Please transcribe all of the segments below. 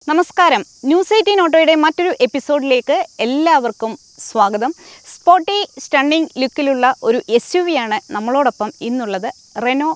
നമസ്കാരം. ന്യൂസ് 18 ഓട്ടോയുടെ മറ്റൊരു എപ്പിസോഡിലേക്ക് എല്ലാവർക്കും സ്വാഗതം. സ്പോർട്ടി സ്റ്റണ്ണിംഗ് ലുക്കിലുള്ള ഒരു SUV ആണ് നമ്മളോടൊപ്പം ഇന്നുള്ളത്. റെനോ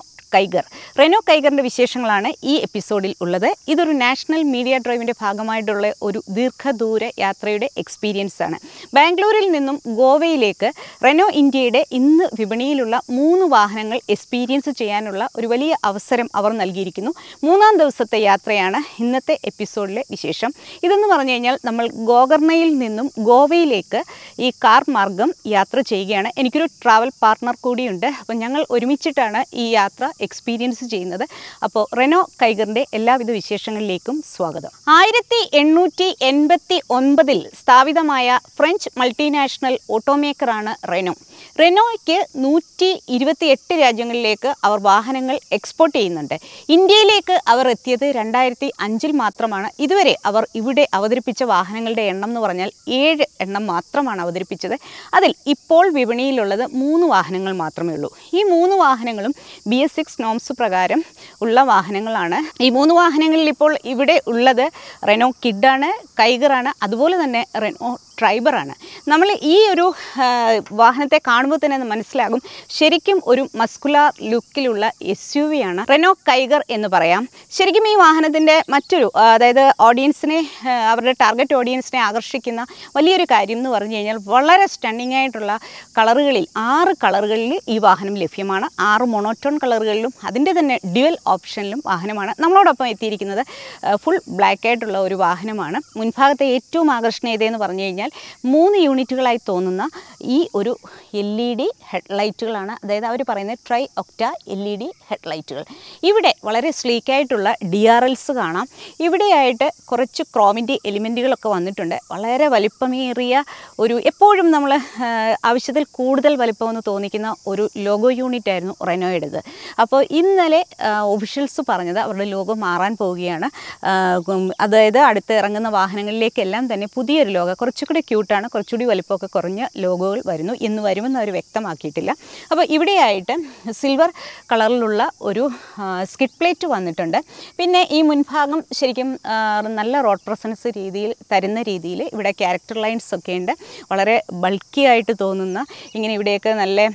കൈഗറിൻ്റെ വിശേഷങ്ങളാണ് ഈ എപ്പിസോഡിൽ ഉള്ളത്. ഇതൊരു നാഷണൽ മീഡിയ ഡ്രൈവിൻ്റെ ഭാഗമായിട്ടുള്ള ഒരു ദീർഘദൂര യാത്രയുടെ എക്സ്പീരിയൻസ് ആണ്. ബാംഗ്ലൂരിൽ നിന്നും ഗോവയിലേക്ക് റെനോ ഇന്ത്യയുടെ ഇന്ന് വിപണിയിലുള്ള 3 വാഹനങ്ങൾ എക്സ്പീരിയൻസ് ചെയ്യാനുള്ള ഒരു വലിയ അവസരം അവർ നൽകിയിരിക്കുന്നു. 3-ാം ദിവസത്തെ യാത്രയാണ് ഇന്നത്തെ എപ്പിസോഡിലെ വിശേഷം. ഇതെന്ന് പറഞ്ഞു കഴിഞ്ഞാൽ നമ്മൾ ഗോകർണയിൽ നിന്നും ഗോവയിലേക്ക് ഈ കാർ മാർഗം യാത്ര ചെയ്യുകയാണ്. എനിക്കൊരു ട്രാവൽ പാർട്ട്ണർ കൂടിയുണ്ട്. അപ്പം ഞങ്ങൾ ഒരുമിച്ചിട്ടാണ് ഈ യാത്ര എക്സ്പീരിയൻസ് ചെയ്യുന്നത്. അപ്പോൾ റെനോ കൈഗറിൻ്റെ എല്ലാവിധ വിശേഷങ്ങളിലേക്കും സ്വാഗതം. 1889 സ്ഥാപിതമായ ഫ്രഞ്ച് മൾട്ടിനാഷണൽ ഓട്ടോമേക്കറാണ് റെനോയ്ക്ക് 128 രാജ്യങ്ങളിലേക്ക് അവർ വാഹനങ്ങൾ എക്സ്പോർട്ട് ചെയ്യുന്നുണ്ട്. ഇന്ത്യയിലേക്ക് അവർ എത്തിയത് 2005 മാത്രമാണ്. ഇതുവരെ അവർ ഇവിടെ അവതരിപ്പിച്ച വാഹനങ്ങളുടെ എണ്ണം എന്ന് പറഞ്ഞാൽ 7 എണ്ണം മാത്രമാണ് അവതരിപ്പിച്ചത്. അതിൽ ഇപ്പോൾ വിപണിയിലുള്ളത് 3 വാഹനങ്ങൾ മാത്രമേ ഉള്ളൂ. ഈ 3 വാഹനങ്ങളും BS6 നോംസ് പ്രകാരം ഉള്ള വാഹനങ്ങളാണ്. ഈ 3 വാഹനങ്ങളിൽ ഇപ്പോൾ ഇവിടെ ഉള്ളത് റെനോ കിഡാണ്, കൈഗറാണ്, അതുപോലെ തന്നെ റെനോ ട്രൈബറാണ്. നമ്മൾ ഈ ഒരു വാഹനത്തെ കാണുമ്പോൾ തന്നെ മനസ്സിലാകും ശരിക്കും ഒരു മസ്കുലാർ ലുക്കിലുള്ള SUV ആണ് റെനോ കൈഗർ എന്ന് പറയാം. ശരിക്കും ഈ വാഹനത്തിൻ്റെ മറ്റൊരു അതായത് ഓഡിയൻസിനെ അവരുടെ ടാർഗറ്റ് ഓഡിയൻസിനെ ആകർഷിക്കുന്ന വലിയൊരു കാര്യം എന്ന് പറഞ്ഞു കഴിഞ്ഞാൽ വളരെ സ്റ്റണ്ണിങ് ആയിട്ടുള്ള കളറുകളിൽ 6 കളറുകളിൽ ഈ വാഹനം ലഭ്യമാണ്. 6 മോണോട്ടോൺ കളറുകളിലും അതിൻ്റെ തന്നെ ഡ്യുവൽ ഓപ്ഷനിലും വാഹനമാണ്. നമ്മളോടൊപ്പം എത്തിയിരിക്കുന്നത് ഫുൾ ബ്ലാക്ക് ആയിട്ടുള്ള ഒരു വാഹനമാണ്. മുൻഭാഗത്തെ ഏറ്റവും ആകർഷണീയതയെന്ന് പറഞ്ഞു കഴിഞ്ഞാൽ 3 യൂണിറ്റുകളായി തോന്നുന്ന ഈ ഒരു LED ഹെഡ്ലൈറ്റുകളാണ്. അതായത് അവർ പറയുന്നത് ട്രൈ ഒക്ട LED ഹെഡ്ലൈറ്റുകൾ. ഇവിടെ വളരെ സ്ലീക്കായിട്ടുള്ള DRLs കാണാം. ഇവിടെയായിട്ട് കുറച്ച് ക്രോമിൻ്റെ എലിമെൻറ്റുകളൊക്കെ വന്നിട്ടുണ്ട്. വളരെ വലിപ്പമേറിയ ഒരു എപ്പോഴും നമ്മൾ ആവശ്യത്തിൽ കൂടുതൽ വലിപ്പമെന്ന് തോന്നിക്കുന്ന ഒരു ലോഗോ യൂണിറ്റായിരുന്നു റെനോയുടേത്. അപ്പോൾ ഇന്നലെ ഒഫീഷ്യൽസ് പറഞ്ഞത് അവരുടെ ലോഗോ മാറാൻ പോവുകയാണ്. അതായത് അടുത്ത് ഇറങ്ങുന്ന വാഹനങ്ങളിലേക്കെല്ലാം തന്നെ പുതിയൊരു ലോഗോ കുറച്ചുകൂടി ക്യൂട്ടാണ്, കുറച്ചുകൂടി വലിപ്പമൊക്കെ കുറഞ്ഞ ലോഗോകൾ വരുന്നു. എന്ന് വരുമെന്ന് അവർ വ്യക്തമാക്കിയിട്ടില്ല. അപ്പോൾ ഇവിടെയായിട്ട് സിൽവർ കളറിലുള്ള ഒരു സ്കിഡ് പ്ലേറ്റ് വന്നിട്ടുണ്ട്. പിന്നെ ഈ മുൻഭാഗം ശരിക്കും നല്ല റോഡ് പ്രസൻസ് തരുന്ന രീതിയിൽ ഇവിടെ ക്യാരക്ടർ ലൈൻസ് ഒക്കെ ഉണ്ട്. വളരെ ബൾക്കി ആയിട്ട് തോന്നുന്ന ഇങ്ങനെ ഇവിടെയൊക്കെ നല്ല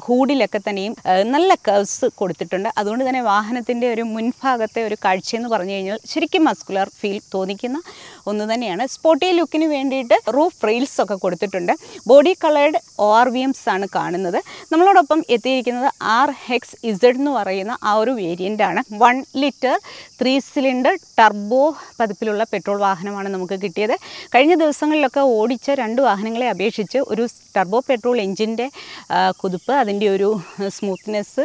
ഹൂഡിലൊക്കെ തന്നെയും നല്ല കർവ്സ് കൊടുത്തിട്ടുണ്ട്. അതുകൊണ്ട് തന്നെ വാഹനത്തിൻ്റെ ഒരു മുൻഭാഗത്തെ ഒരു കാഴ്ചയെന്ന് പറഞ്ഞു കഴിഞ്ഞാൽ ശരിക്കും മസ്കുലർ ഫീൽ തോന്നിക്കുന്ന ഒന്ന് തന്നെയാണ്. സ്പോർട്ടി ലുക്കിന് വേണ്ടിയിട്ട് റൂഫ് റെയിൽസ് ഒക്കെ കൊടുത്തിട്ടുണ്ട്. ബോഡി കളേർഡ് ORVMs ആണ് കാണുന്നത്. നമ്മളോടൊപ്പം എത്തിയിരിക്കുന്നത് RXZ എന്ന് പറയുന്ന ആ ഒരു വേരിയൻ്റാണ്. 1 ലിറ്റർ 3 സിലിണ്ടർ ടർബോ പതിപ്പിലുള്ള പെട്രോൾ വാഹനമാണ് നമുക്ക് കിട്ടിയത്. കഴിഞ്ഞ ദിവസങ്ങളിലൊക്കെ ഓടിച്ച 2 വാഹനങ്ങളെ അപേക്ഷിച്ച് ഒരു ടർബോ പെട്രോൾ എഞ്ചിൻ്റെ കുതിപ്പ്, അതിൻ്റെ ഒരു സ്മൂത്ത്നെസ്,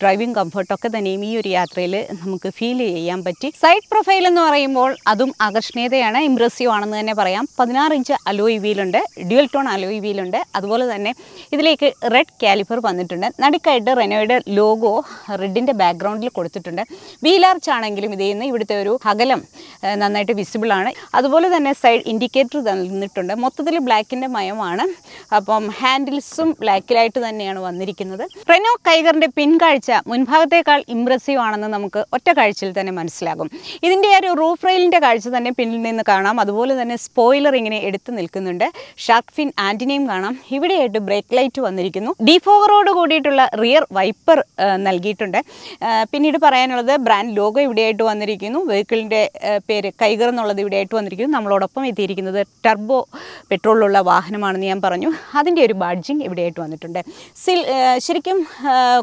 ഡ്രൈവിംഗ് കംഫർട്ടൊക്കെ തന്നെയും ഈ ഒരു യാത്രയിൽ നമുക്ക് ഫീൽ ചെയ്യാൻ പറ്റി. സൈഡ് പ്രൊഫൈൽ എന്ന് പറയുമ്പോൾ അതും ആകർഷണീയതയാണ്, ഇംപ്രസീവ് ആണെന്ന് തന്നെ പറയാം. 16 ഇഞ്ച് അലോയ് വീലുണ്ട്, ഡ്യുവൽ ടോൺ അലോയ് വീലുണ്ട്. അതുപോലെ തന്നെ ഇതിലേക്ക് റെഡ് കാലിപ്പർ വന്നിട്ടുണ്ട്. നടുക്കായിട്ട് റെനോയുടെ ലോഗോ റെഡിൻ്റെ ബാക്ക്ഗ്രൗണ്ടിൽ കൊടുത്തിട്ടുണ്ട്. വീലാർച്ച് ആണെങ്കിലും ഇതിൽ നിന്ന് ഇവിടുത്തെ ഒരു അകലം നന്നായിട്ട് വിസിബിളാണ്. അതുപോലെ തന്നെ സൈഡ് ഇൻഡിക്കേറ്റർ തന്നിട്ടുണ്ട്. മൊത്തത്തിൽ ബ്ലാക്കിൻ്റെ മയമാണ്. അപ്പം ഹാൻഡിൽസും ബ്ലാക്കിലായിട്ട് തന്നെയാണ് വന്നിരിക്കുന്നത്. റെനോ കൈഗറിൻ്റെ പിൻകാഴ്ച മുൻഭാഗത്തേക്കാൾ ഇംപ്രസീവ് ആണെന്ന് നമുക്ക് ഒറ്റ കാഴ്ചയിൽ തന്നെ മനസ്സിലാകും. ഇതിൻ്റെ ഒരു റൂഫ് റെയിലിൻ്റെ കാഴ്ച തന്നെ പിന്നിൽ നിന്ന് കാണാം. അതുപോലെ തന്നെ സ്പോയിലർ ഇങ്ങനെ എടുത്ത് നിൽക്കുന്നുണ്ട്. ഷാർക്ക് ഫിൻ ആൻറ്റിനയും കാണാം. ഇവിടെയായിട്ട് ബ്രേക്ക് ലൈറ്റ് വന്നിരിക്കുന്നു. ഡിഫോഗറോട് കൂടിയിട്ടുള്ള റിയർ വൈപ്പർ നൽകിയിട്ടുണ്ട്. പിന്നീട് പറയാനുള്ളത് ബ്രാൻഡ് ലോഗോ ഇവിടെയായിട്ട് വന്നിരിക്കുന്നു. വെഹിക്കിളിൻ്റെ പേര് കൈഗർ എന്നുള്ളത് ഇവിടെയായിട്ട് വന്നിരിക്കുന്നു. നമ്മളോടൊപ്പം എത്തിയിരിക്കുന്നത് ടർബോ പെട്രോളിലുള്ള വാഹനമാണെന്ന് ഞാൻ പറഞ്ഞു. അതിൻ്റെ ഒരു ബാഡ്ജിങ് ഇവിടെയായിട്ട് വന്നിട്ടുണ്ട്. ശരിക്കും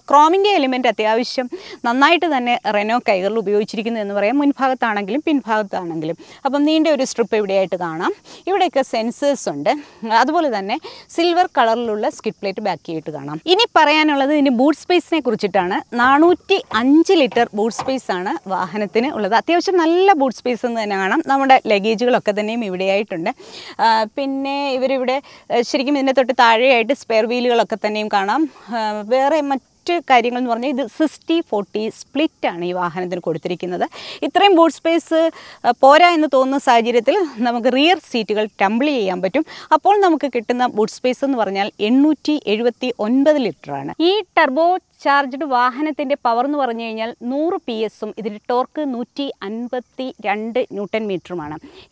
ക്രോമിൻ്റെ എലിമെൻറ്റ് അത്യാവശ്യം നന്നായിട്ട് തന്നെ റെനോ കൈഗറിൽ ഉപയോഗിച്ചിരിക്കുന്നു എന്ന് പറയാം. മുൻഭാഗത്താണെങ്കിലും പിൻഭാഗത്താണെങ്കിലും. അപ്പം നീണ്ട ഒരു സ്ട്രിപ്പ് ഇവിടെയായിട്ട് കാണാം. ഇവിടെയൊക്കെ സെൻസേഴ്സ് ഉണ്ട്. അതുപോലെ തന്നെ സിൽവർ കളറിലുള്ള സ്കിഡ് പ്ലേറ്റ് ബാക്കിയായിട്ട് കാണാം. ഇനി പറയാനുള്ളത് ഇതിന് ബൂട്ട് സ്പേസിനെ കുറിച്ചിട്ടാണ്. 405 ലിറ്റർ ബൂട്ട് സ്പേസ് ആണ് വാഹനത്തിന് ഉള്ളത്. അത്യാവശ്യം നല്ല ബൂട്ട് സ്പേസ് എന്ന് തന്നെ കാണാം. നമ്മുടെ ലഗേജുകളൊക്കെ തന്നെയും ഇവിടെയായിട്ടുണ്ട്. പിന്നെ ഇവരിവിടെ ശരിക്കും ഇതിൻ്റെ തൊട്ട് താഴെയായിട്ട് സ്പെയർ വീലുകളൊക്കെ തന്നെയും കാണാം. വേറെ മറ്റ് കാര്യങ്ങൾ എന്ന് പറഞ്ഞാൽ ഇത് 60-40 സ്പ്ലിറ്റാണ് ഈ വാഹനത്തിന് കൊടുത്തിരിക്കുന്നത്. ഇത്രയും ബൂട്ട് സ്പേസ് പോരാ എന്ന് തോന്നുന്ന സാഹചര്യത്തിൽ നമുക്ക് റിയർ സീറ്റുകൾ ടംബിൾ ചെയ്യാൻ പറ്റും. അപ്പോൾ നമുക്ക് കിട്ടുന്ന ബൂട്ട് സ്പേസ് എന്ന് പറഞ്ഞാൽ 879 ലിറ്ററാണ്. ഈ ടർബോ ചാർജ്ഡ് വാഹനത്തിൻ്റെ പവർ എന്ന് പറഞ്ഞു കഴിഞ്ഞാൽ 100 PS ഇതിൻ്റെ ടോർക്ക് 152 Nm.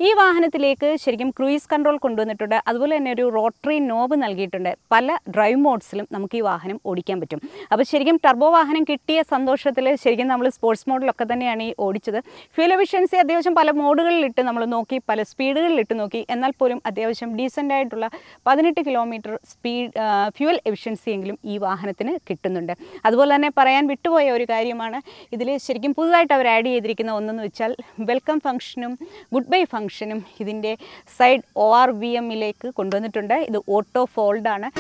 ഈ വാഹനത്തിലേക്ക് ശരിക്കും ക്രൂയിസ് കൺട്രോൾ കൊണ്ടുവന്നിട്ടുണ്ട്. അതുപോലെ തന്നെ ഒരു റോട്ടറി നോബ് നൽകിയിട്ടുണ്ട്. പല ഡ്രൈവ് മോഡ്സിലും നമുക്ക് ഈ വാഹനം ഓടിക്കാൻ പറ്റും. അപ്പോൾ ശരിക്കും ടർബോ വാഹനം കിട്ടിയ സന്തോഷത്തിൽ ശരിക്കും നമ്മൾ സ്പോർട്സ് മോഡിലൊക്കെ തന്നെയാണ് ഈ ഓടിച്ചത്. ഫ്യൂൽ എഫിഷ്യൻസി അത്യാവശ്യം പല മോഡുകളിലിട്ട് നമ്മൾ നോക്കി, പല സ്പീഡുകളിലിട്ട് നോക്കി. എന്നാൽ പോലും അത്യാവശ്യം ഡീസൻ്റ് ആയിട്ടുള്ള 18 കിലോമീറ്റർ ഫ്യൂൽ എഫിഷ്യൻസി എങ്കിലും ഈ വാഹനത്തിന് കിട്ടുന്നുണ്ട്. അതുപോലെ തന്നെ പറയാൻ വിട്ടുപോയ ഒരു കാര്യമാണ്, ഇതിൽ ശരിക്കും പുതുതായിട്ട് അവർ ആഡ് ചെയ്തിരിക്കുന്ന ഒന്നെന്ന് വെച്ചാൽ വെൽക്കം ഫംഗ്ഷനും ഗുഡ് ബൈ ഫംഗ്ഷനും ഇതിൻ്റെ സൈഡ് ORVMലേക്ക് കൊണ്ടുവന്നിട്ടുണ്ട്. ഇത് ഓട്ടോ ഫോൾഡാണ്.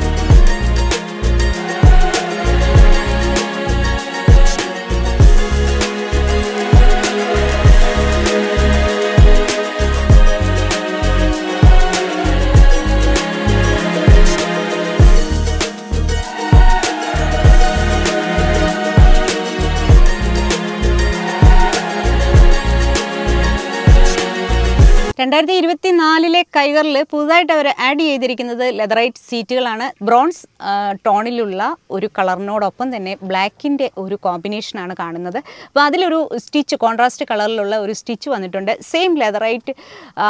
രണ്ടായിരത്തി 24 കൈഗറിൽ പുതുതായിട്ട് അവർ ആഡ് ചെയ്തിരിക്കുന്നത് ലെതറൈറ്റ് സീറ്റുകളാണ്. ബ്രോൺസ് ടോണിലുള്ള ഒരു കളറിനോടൊപ്പം തന്നെ ബ്ലാക്കിൻ്റെ ഒരു കോമ്പിനേഷനാണ് കാണുന്നത്. അപ്പോൾ അതിലൊരു സ്റ്റിച്ച്, കോൺട്രാസ്റ്റ് കളറിലുള്ള ഒരു സ്റ്റിച്ച് വന്നിട്ടുണ്ട്. സെയിം ലെതറൈറ്റ്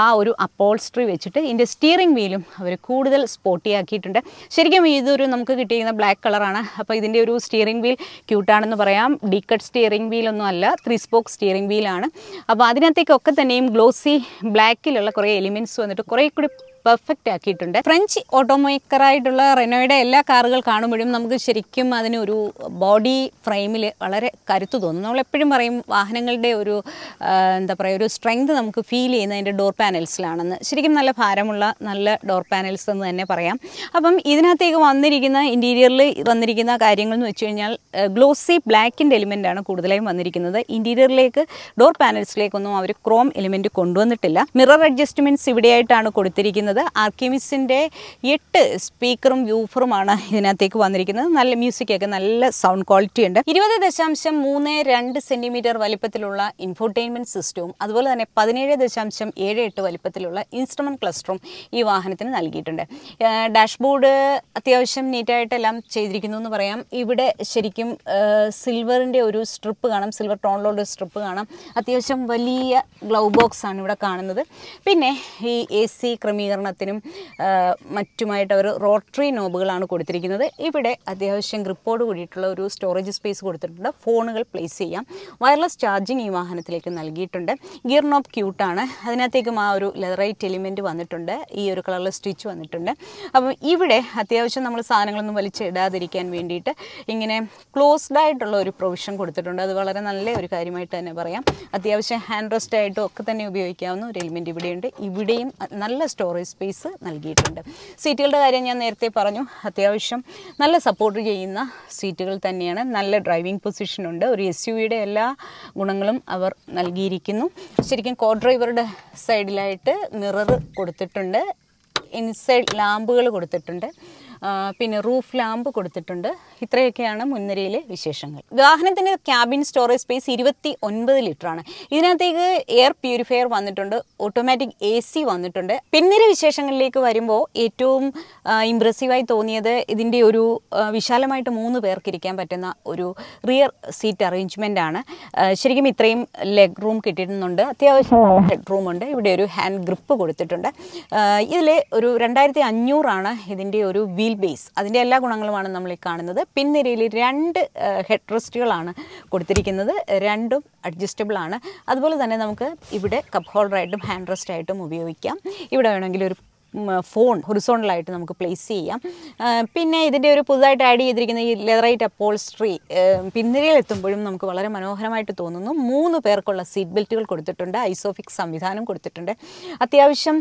ആ ഒരു അപ്പോൾസ്ട്രി വെച്ചിട്ട് ഇതിൻ്റെ സ്റ്റിയറിംഗ് വീലും അവർ കൂടുതൽ സ്പോർട്ടി ആക്കിയിട്ടുണ്ട്. ശരിക്കും ഇതൊരു നമുക്ക് കിട്ടിയിരിക്കുന്ന ബ്ലാക്ക് കളറാണ്. അപ്പോൾ ഇതിൻ്റെ ഒരു സ്റ്റിയറിംഗ് വീൽ ക്യൂട്ടാണെന്ന് പറയാം. ഡീക്കട്ട് സ്റ്റിയറിംഗ് വീലൊന്നും അല്ല, 3 സ്പോക്ക് സ്റ്റിയറിംഗ് വീലാണ്. അപ്പോൾ അതിനകത്തേക്കൊക്കെ തന്നെയും ഗ്ലോസി ബ്ലാക്കിലുള്ള കുറേ എലിമെൻറ്റ്സ് വന്നിട്ട് കുറേ കൂടി പെർഫെക്റ്റ് ആക്കിയിട്ടുണ്ട്. ഫ്രഞ്ച് ഓട്ടോമേക്കറായിട്ടുള്ള റെനോയുടെ എല്ലാ കാറുകൾ കാണുമ്പോഴും നമുക്ക് ശരിക്കും അതിനൊരു ബോഡി ഫ്രെയിമിൽ വളരെ കരുത്ത് തോന്നും. നമ്മളെപ്പോഴും പറയും വാഹനങ്ങളുടെ ഒരു എന്താ പറയുക, ഒരു സ്ട്രെങ്ത് നമുക്ക് ഫീൽ ചെയ്യുന്നത് അതിൻ്റെ ഡോർ പാനൽസിലാണെന്ന്. ശരിക്കും നല്ല ഭാരമുള്ള നല്ല ഡോർ പാനൽസ് എന്ന് തന്നെ പറയാം. അപ്പം ഇതിനകത്തേക്ക് വന്നിരിക്കുന്ന ഇൻറ്റീരിയറിൽ വന്നിരിക്കുന്ന കാര്യങ്ങൾ എന്ന് വെച്ച് കഴിഞ്ഞാൽ ഗ്ലോസി ബ്ലാക്കിൻ്റെ എലിമെൻ്റാണ് കൂടുതലായും വന്നിരിക്കുന്നത്. ഇൻറ്റീരിയറിലേക്ക് ഡോർ പാനൽസിലേക്കൊന്നും അവർ ക്രോം എലിമെൻറ്റ് കൊണ്ടുവന്നിട്ടില്ല. മിറർ അഡ്ജസ്റ്റ്മെൻറ്റ്സ് ഇവിടെയായിട്ടാണ് കൊടുത്തിരിക്കുന്നത്. ആർക്കിമിസിൻ്റെ 8 സ്പീക്കറും വ്യൂഫറുമാണ് ഇതിനകത്തേക്ക് വന്നിരിക്കുന്നത്. നല്ല മ്യൂസിക്കൊക്കെ നല്ല സൗണ്ട് ക്വാളിറ്റി ഉണ്ട്. 20.32 സെൻറ്റിമീറ്റർ വലിപ്പത്തിലുള്ള ഇൻഫോർടൈൻമെൻറ്റ് സിസ്റ്റവും അതുപോലെ തന്നെ 17.78 വലിപ്പത്തിലുള്ള ഇൻസ്ട്രുമെൻറ്റ് ക്ലസ്റ്ററും ഈ വാഹനത്തിന് നൽകിയിട്ടുണ്ട്. ഡാഷ്ബോർഡ് അത്യാവശ്യം നീറ്റായിട്ടെല്ലാം ചെയ്തിരിക്കുന്നു എന്ന് പറയാം. ഇവിടെ ശരിക്കും സിൽവറിൻ്റെ ഒരു സ്ട്രിപ്പ് കാണാം, സിൽവർ ടോണിലുള്ള സ്ട്രിപ്പ് കാണാം. അത്യാവശ്യം വലിയ ഗ്ലൗ ബോക്സ് ആണ് ഇവിടെ കാണുന്നത്. പിന്നെ ഈ AC ക്രമീകരണത്തിനും മറ്റുമായിട്ട് അവർ റോട്ടറി നോബുകളാണ് കൊടുത്തിരിക്കുന്നത്. ഇവിടെ അത്യാവശ്യം ഗ്രിപ്പോട് കൂടിയിട്ടുള്ള ഒരു സ്റ്റോറേജ് സ്പേസ് കൊടുത്തിട്ടുണ്ട്. ഫോണുകൾ പ്ലേസ് ചെയ്യാം. വയർലെസ് ചാർജിങ് ഈ വാഹനത്തിലേക്ക് നൽകിയിട്ടുണ്ട്. Gear knob ക്യൂട്ടാണ്. അതിനകത്തേക്കും ആ ഒരു ലെതറൈറ്റ് എലിമെൻറ്റ് വന്നിട്ടുണ്ട്. ഈ ഒരു കളറിൽ സ്റ്റിച്ച് വന്നിട്ടുണ്ട്. അപ്പം ഇവിടെ അത്യാവശ്യം നമ്മൾ സാധനങ്ങളൊന്നും വലിച്ചിടാതിരിക്കാൻ വേണ്ടിയിട്ട് ഇങ്ങനെ ക്ലോസ്ഡ് ആയിട്ടുള്ള ഒരു പ്രൊവിഷൻ കൊടുത്തിട്ടുണ്ട്. അത് വളരെ നല്ല ഒരു കാര്യമായിട്ട് തന്നെ പറയാം. അത്യാവശ്യം ഹാൻഡ് റെസ്റ്റ് ആയിട്ടും ഒക്കെ തന്നെ ഉപയോഗിക്കാവുന്ന ഒരു എലിമെൻറ്റ് ഇവിടെയുണ്ട്. ഇവിടെയും നല്ല സ്റ്റോറേജ് സ്പേസ് നൽകിയിട്ടുണ്ട്. സീറ്റുകളുടെ കാര്യം ഞാൻ നേരത്തെ പറഞ്ഞു. അത്യാവശ്യം നല്ല സപ്പോർട്ട് ചെയ്യുന്ന സീറ്റുകൾ തന്നെയാണ്. നല്ല ഡ്രൈവിംഗ് പൊസിഷനുണ്ട്. ഒരു SUVയുടെ എല്ലാ ഗുണങ്ങളും അവർ നൽകിയിരിക്കുന്നു. ശരിക്കും കോ ഡ്രൈവറുടെ സൈഡിലായിട്ട് മിറർ കൊടുത്തിട്ടുണ്ട്. ഇൻസൈഡ് ലാമ്പുകൾ കൊടുത്തിട്ടുണ്ട്. പിന്നെ റൂഫ് ലാമ്പ് കൊടുത്തിട്ടുണ്ട്. ഇത്രയൊക്കെയാണ് മുൻനിരയിലെ വിശേഷങ്ങൾ. വാഹനത്തിൻ്റെ ക്യാബിൻ സ്റ്റോറേജ് സ്പേസ് 29 ലിറ്ററാണ്. ഇതിനകത്തേക്ക് എയർ പ്യൂരിഫയർ വന്നിട്ടുണ്ട്. ഓട്ടോമാറ്റിക് AC വന്നിട്ടുണ്ട്. പിൻനിര വിശേഷങ്ങളിലേക്ക് വരുമ്പോൾ ഏറ്റവും ഇംപ്രസീവായി തോന്നിയത് ഇതിൻ്റെ ഒരു വിശാലമായിട്ട് 3 പേർക്ക് ഇരിക്കാൻ പറ്റുന്ന ഒരു റിയർ സീറ്റ് അറേഞ്ച്മെൻ്റ് ആണ്. ശരിക്കും ഇത്രയും ലെഗ് റൂം കിട്ടിയിരുന്നുണ്ട്. അത്യാവശ്യം ഹെഡ് റൂമുണ്ട്. ഇവിടെ ഒരു ഹാൻഡ് ഗ്രിപ്പ് കൊടുത്തിട്ടുണ്ട്. ഇതിൽ ഒരു 2500 ഇതിൻ്റെ ഒരു വീൽ ബേസ്. അതിൻ്റെ എല്ലാ ഗുണങ്ങളുമാണ് നമ്മൾ ഈ കാണുന്നത്. പിൻനിരയിൽ 2 ഹെഡ് റെസ്റ്റുകളാണ് കൊടുത്തിരിക്കുന്നത്. രണ്ടും അഡ്ജസ്റ്റബിൾ ആണ്. അതുപോലെ തന്നെ നമുക്ക് ഇവിടെ കപ്പ് ഹോൾഡറായിട്ടും ഹാൻഡ് റെസ്റ്റ് ആയിട്ടും ഉപയോഗിക്കാം. ഇവിടെ വേണമെങ്കിൽ ഒരു ഫോൺ ഹൊറിസോണ്ടലായിട്ട് നമുക്ക് പ്ലേസ് ചെയ്യാം. പിന്നെ ഇതിൻ്റെ ഒരു പുതുതായിട്ട് ആഡ് ചെയ്തിരിക്കുന്ന ഈ ലെതറൈറ്റ് അപ്പോൾസ്ട്രി പിൻനിരയിൽ എത്തുമ്പോഴും നമുക്ക് വളരെ മനോഹരമായിട്ട് തോന്നുന്നു. 3 പേർക്കുള്ള സീറ്റ് ബെൽറ്റുകൾ കൊടുത്തിട്ടുണ്ട്. ഐസോഫിക്സ് സംവിധാനം കൊടുത്തിട്ടുണ്ട്. അത്യാവശ്യം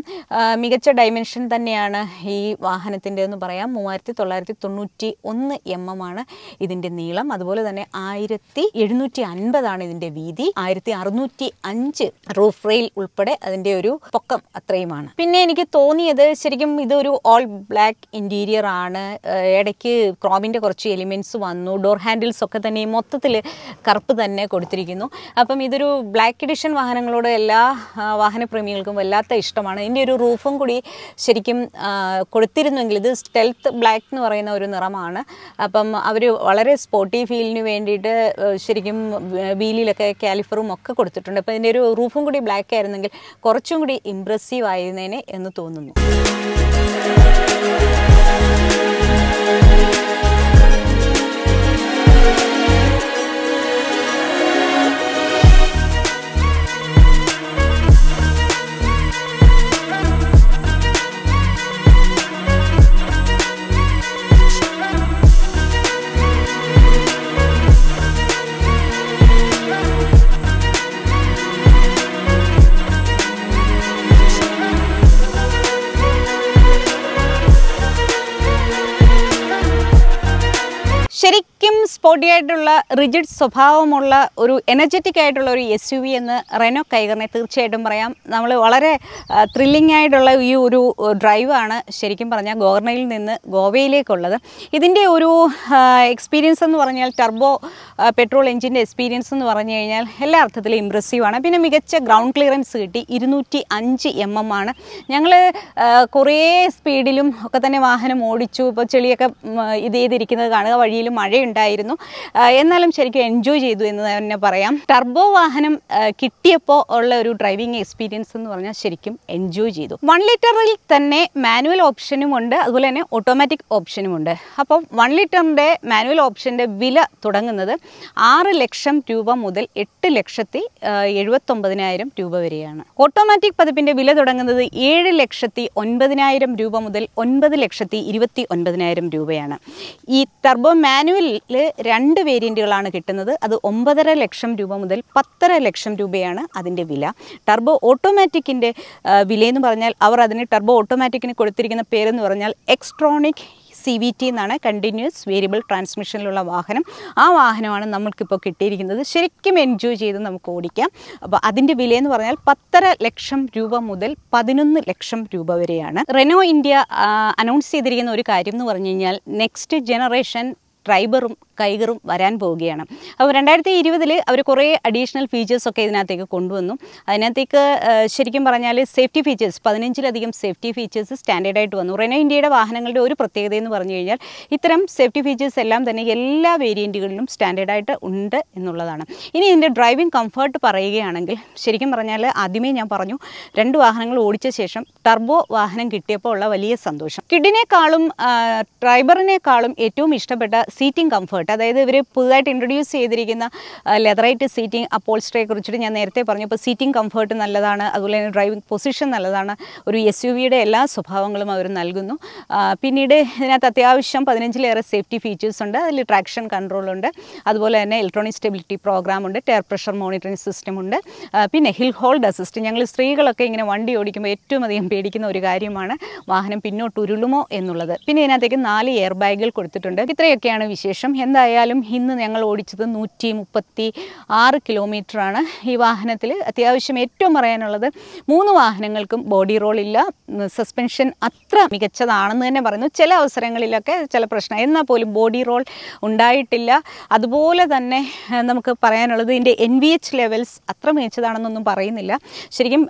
മികച്ച ഡൈമെൻഷൻ തന്നെയാണ് ഈ വാഹനത്തിൻ്റെ എന്ന് പറയാം. 3991 mm ആണ് ഇതിൻ്റെ നീളം. അതുപോലെ തന്നെ 1750 ഇതിൻ്റെ വീതി. 1605 റൂഫ് റെയിൽ ഉൾപ്പെടെ അതിൻ്റെ ഒരു പൊക്കം അത്രയുമാണ്. പിന്നെ എനിക്ക് തോന്നിയത് അത് ശരിക്കും ഇതൊരു ഓൾ ബ്ലാക്ക് ഇൻറ്റീരിയർ ആണ്. ഇടയ്ക്ക് ക്രോമിൻ്റെ കുറച്ച് എലിമെൻറ്റ്സ് വന്നു. ഡോർ ഹാൻഡിൽസ് ഒക്കെ തന്നെ മൊത്തത്തിൽ കറുപ്പ് തന്നെ കൊടുത്തിരിക്കുന്നു. അപ്പം ഇതൊരു ബ്ലാക്ക് എഡിഷൻ വാഹനങ്ങളോട് എല്ലാ വാഹനപ്രേമികൾക്കും വല്ലാത്ത ഇഷ്ടമാണ്. ഇതിൻ്റെ ഒരു റൂഫും കൂടി ശരിക്കും കൊടുത്തിരുന്നെങ്കിൽ, ഇത് സ്റ്റെൽത്ത് ബ്ലാക്ക് എന്ന് പറയുന്ന ഒരു നിറമാണ്. അപ്പം അവർ വളരെ സ്പോർട്ടി ഫീലിന് വേണ്ടിയിട്ട് ശരിക്കും വീലിലൊക്കെ കാലിഫറും ഒക്കെ കൊടുത്തിട്ടുണ്ട്. അപ്പോൾ ഇതിൻ്റെ ഒരു റൂഫും കൂടി ബ്ലാക്ക് ആയിരുന്നെങ്കിൽ കുറച്ചും കൂടി ഇംപ്രസീവ് ആയിരുന്നേനെ എന്ന് തോന്നുന്നു. ശരിക്കും സ്പോർട്ടി ആയിട്ടുള്ള റിജിഡ് സ്വഭാവമുള്ള ഒരു എനർജറ്റിക് ആയിട്ടുള്ള ഒരു SUV എന്ന് റെനോ കൈഗറിനെ തീർച്ചയായിട്ടും പറയാം. നമ്മൾ വളരെ ത്രില്ലിംഗ് ആയിട്ടുള്ള ഈ ഒരു ഡ്രൈവാണ് ശരിക്കും പറഞ്ഞാൽ ഗോർണയിൽ നിന്ന് ഗോവയിലേക്കുള്ളത്. ഇതിൻ്റെ ഒരു എക്സ്പീരിയൻസ് എന്ന് പറഞ്ഞാൽ ടർബോ പെട്രോൾ എഞ്ചിൻ്റെ എക്സ്പീരിയൻസ് എന്ന് പറഞ്ഞു കഴിഞ്ഞാൽ എല്ലാ അർത്ഥത്തിലും ഇമ്പ്രസീവാണ്. പിന്നെ മികച്ച ഗ്രൗണ്ട് ക്ലിയറൻസ് കിട്ടി. 205 mm ആണ്. ഞങ്ങൾ കുറേ സ്പീഡിലും ഒക്കെ തന്നെ വാഹനം ഓടിച്ചു. ഇപ്പോൾ ചെളിയൊക്കെ ഇത് ചെയ്തിരിക്കുന്നത് കാണുക. വഴിയിൽ മഴയുണ്ടായിരുന്നു, എന്നാലും ശരിക്കും എൻജോയ് ചെയ്തു എന്ന് തന്നെ പറയാം. ടർബോ വാഹനം കിട്ടിയപ്പോൾ ഉള്ള ഒരു ഡ്രൈവിംഗ് എക്സ്പീരിയൻസ് എന്ന് പറഞ്ഞാൽ ശരിക്കും എൻജോയ് ചെയ്തു. 1 ലിറ്ററിൽ തന്നെ മാനുവൽ ഓപ്ഷനുമുണ്ട്, അതുപോലെ തന്നെ ഓട്ടോമാറ്റിക് ഓപ്ഷനുമുണ്ട്. അപ്പോൾ 1 ലിറ്ററിൻ്റെ മാനുവൽ ഓപ്ഷൻ്റെ വില തുടങ്ങുന്നത് 6 ലക്ഷം രൂപ മുതൽ 8,79,000 രൂപ വരെയാണ്. ഓട്ടോമാറ്റിക് പതിപ്പിൻ്റെ വില തുടങ്ങുന്നത് 7,09,000 രൂപ മുതൽ 9,29,000 രൂപയാണ്. ഈ ടർബോ മാനുവലിൽ 2 വേരിയൻറ്റുകളാണ് കിട്ടുന്നത്. അത് 9.5 ലക്ഷം രൂപ മുതൽ 10.5 ലക്ഷം രൂപയാണ് അതിൻ്റെ വില. ടർബോ ഓട്ടോമാറ്റിക്കിൻ്റെ വിലയെന്ന് പറഞ്ഞാൽ അവർ അതിന് ടർബോ ഓട്ടോമാറ്റിക്കിന് കൊടുത്തിരിക്കുന്ന പേരെന്ന് പറഞ്ഞാൽ എക്സ്ട്രോണിക് CVT എന്നാണ്, കണ്ടിന്യൂസ് വേരിയബിൾ ട്രാൻസ്മിഷനിലുള്ള വാഹനം. ആ വാഹനമാണ് നമ്മൾക്കിപ്പോൾ കിട്ടിയിരിക്കുന്നത്. ശരിക്കും എൻജോയ് ചെയ്ത് നമുക്ക് ഓടിക്കാം. അപ്പോൾ അതിൻ്റെ വിലയെന്ന് പറഞ്ഞാൽ 10.5 ലക്ഷം രൂപ മുതൽ 11 ലക്ഷം രൂപ വരെയാണ്. റെനോ ഇന്ത്യ അനൗൺസ് ചെയ്തിരിക്കുന്ന ഒരു കാര്യം എന്ന് പറഞ്ഞു കഴിഞ്ഞാൽ നെക്സ്റ്റ് ജനറേഷൻ ട്രൈബറും കൈഗറും വരാൻ പോവുകയാണ്. അപ്പോൾ 2020 അവർ കുറേ അഡീഷണൽ ഫീച്ചേഴ്സൊക്കെ ഇതിനകത്തേക്ക് കൊണ്ടുവന്നു. അതിനകത്തേക്ക് ശരിക്കും പറഞ്ഞാൽ സേഫ്റ്റി ഫീച്ചേഴ്സ് 15ലധികം സേഫ്റ്റി ഫീച്ചേഴ്സ് സ്റ്റാൻഡേർഡായിട്ട് വന്നു. റെനോ ഇന്ത്യയുടെ വാഹനങ്ങളുടെ ഒരു പ്രത്യേകത എന്ന് പറഞ്ഞു കഴിഞ്ഞാൽ ഇത്തരം സേഫ്റ്റി ഫീച്ചേഴ്സ് എല്ലാം തന്നെ എല്ലാ വേരിയൻറ്റുകളിലും സ്റ്റാൻഡേർഡായിട്ട് ഉണ്ട് എന്നുള്ളതാണ്. ഇനി ഇതിൻ്റെ ഡ്രൈവിംഗ് കംഫർട്ട് പറയുകയാണെങ്കിൽ ശരിക്കും പറഞ്ഞാൽ ആദ്യമേ ഞാൻ പറഞ്ഞു 2 വാഹനങ്ങൾ ഓടിച്ച ശേഷം ടർബോ വാഹനം കിട്ടിയപ്പോൾ ഉള്ള വലിയ സന്തോഷം. കിഡിനേക്കാളും ട്രൈബറിനേക്കാളും ഏറ്റവും ഇഷ്ടപ്പെട്ട സീറ്റിംഗ് കംഫർട്ട്, അതായത് ഇവർ പുതുതായിട്ട് ഇൻട്രൊഡ്യൂസ് ചെയ്തിരിക്കുന്ന ലെതറൈറ്റ് സീറ്റിംഗ് അപ്പോൾസ്റ്ററിയെ കുറിച്ചിട്ട് ഞാൻ നേരത്തെ പറഞ്ഞു. ഇപ്പോൾ സീറ്റിംഗ് കംഫർട്ട് നല്ലതാണ്, അതുപോലെ തന്നെ ഡ്രൈവിംഗ് പൊസിഷൻ നല്ലതാണ്. ഒരു SUVയുടെ എല്ലാ സ്വഭാവങ്ങളും അവർ നൽകുന്നു. പിന്നീട് ഇതിനകത്ത് അത്യാവശ്യം 15ലേറെ സേഫ്റ്റി ഫീച്ചേഴ്സ് ഉണ്ട്. അതിൽ ട്രാക്ഷൻ കൺട്രോളുണ്ട്, അതുപോലെ തന്നെ ഇലക്ട്രോണിക് സ്റ്റെബിലിറ്റി പ്രോഗ്രാം ഉണ്ട്, ടയർ പ്രഷർ മോണിറ്ററിംഗ് സിസ്റ്റം ഉണ്ട്, പിന്നെ ഹിൽ ഹോൾഡ് അസിസ്റ്റ്. ഞങ്ങൾ സ്ത്രീകളൊക്കെ ഇങ്ങനെ വണ്ടി ഓടിക്കുമ്പോൾ ഏറ്റവും അധികം പേടിക്കുന്ന ഒരു കാര്യമാണ് വാഹനം പിന്നോട്ട് ഉരുളുമോ എന്നുള്ളത്. പിന്നെ ഇതിനകത്തേക്ക് 4 എയർ ബാഗുകൾ കൊടുത്തിട്ടുണ്ട്. ഇത്രയൊക്കെയാണ് വിശേഷം. എന്തായാലും ഇന്ന് ഞങ്ങൾ ഓടിച്ചത് 136 കിലോമീറ്ററാണ് ഈ വാഹനത്തിൽ. അത്യാവശ്യം ഏറ്റവും പറയാനുള്ളത് 3 വാഹനങ്ങൾക്കും ബോഡി റോൾ ഇല്ല. സസ്പെൻഷൻ അത്ര മികച്ചതാണെന്ന് തന്നെ പറയുന്നു. ചില അവസരങ്ങളിലൊക്കെ ചില പ്രശ്നം, എന്നാൽ പോലും ബോഡി റോൾ ഉണ്ടായിട്ടില്ല. അതുപോലെ തന്നെ നമുക്ക് പറയാനുള്ളത് ഇതിൻ്റെ NVH ലെവൽസ് അത്ര മികച്ചതാണെന്നൊന്നും പറയുന്നില്ല. ശരിക്കും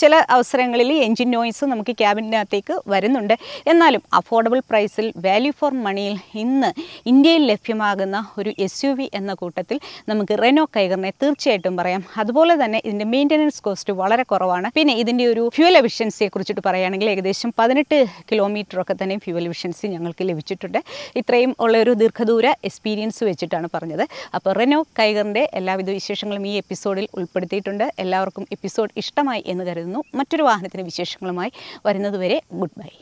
ചില അവസരങ്ങളിൽ എൻജിൻ നോയ്സ് നമുക്ക് ക്യാബിനകത്തേക്ക് വരുന്നുണ്ട്. എന്നാലും അഫോർഡബിൾ പ്രൈസിൽ വാല്യൂ ഫോർ മണിയിൽ ഇന്ന് ഇന്ത്യയിൽ ലഭ്യമാകുന്ന ഒരു SUV എന്ന കൂട്ടത്തിൽ നമുക്ക് റെനോ കൈഗറിനെ തീർച്ചയായിട്ടും പറയാം. അതുപോലെ തന്നെ ഇതിൻ്റെ മെയിൻ്റനൻസ് കോസ്റ്റ് വളരെ കുറവാണ്. പിന്നെ ഇതിൻ്റെ ഒരു ഫ്യൂൽ എഫിഷ്യൻസിയെ കുറിച്ചിട്ട് പറയുകയാണെങ്കിൽ ഏകദേശം 18 കിലോമീറ്ററൊക്കെ തന്നെ ഫ്യൂൽ എഫിഷ്യൻസി ഞങ്ങൾക്ക് ലഭിച്ചിട്ടുണ്ട്. ഇത്രയും ഉള്ള ഒരു ദീർഘദൂര എക്സ്പീരിയൻസ് വെച്ചിട്ടാണ് പറഞ്ഞത്. അപ്പോൾ റെനോ കൈഗറിൻ്റെ എല്ലാവിധ വിശേഷങ്ങളും ഈ എപ്പിസോഡിൽ ഉൾപ്പെടുത്തിയിട്ടുണ്ട്. എല്ലാവർക്കും എപ്പിസോഡ് ഇഷ്ടമായി എന്ന് കരുതുന്നു. മറ്റൊരു വാഹനത്തിൻ്റെ വിശേഷങ്ങളുമായി വരുന്നതുവരെ ഗുഡ് ബൈ.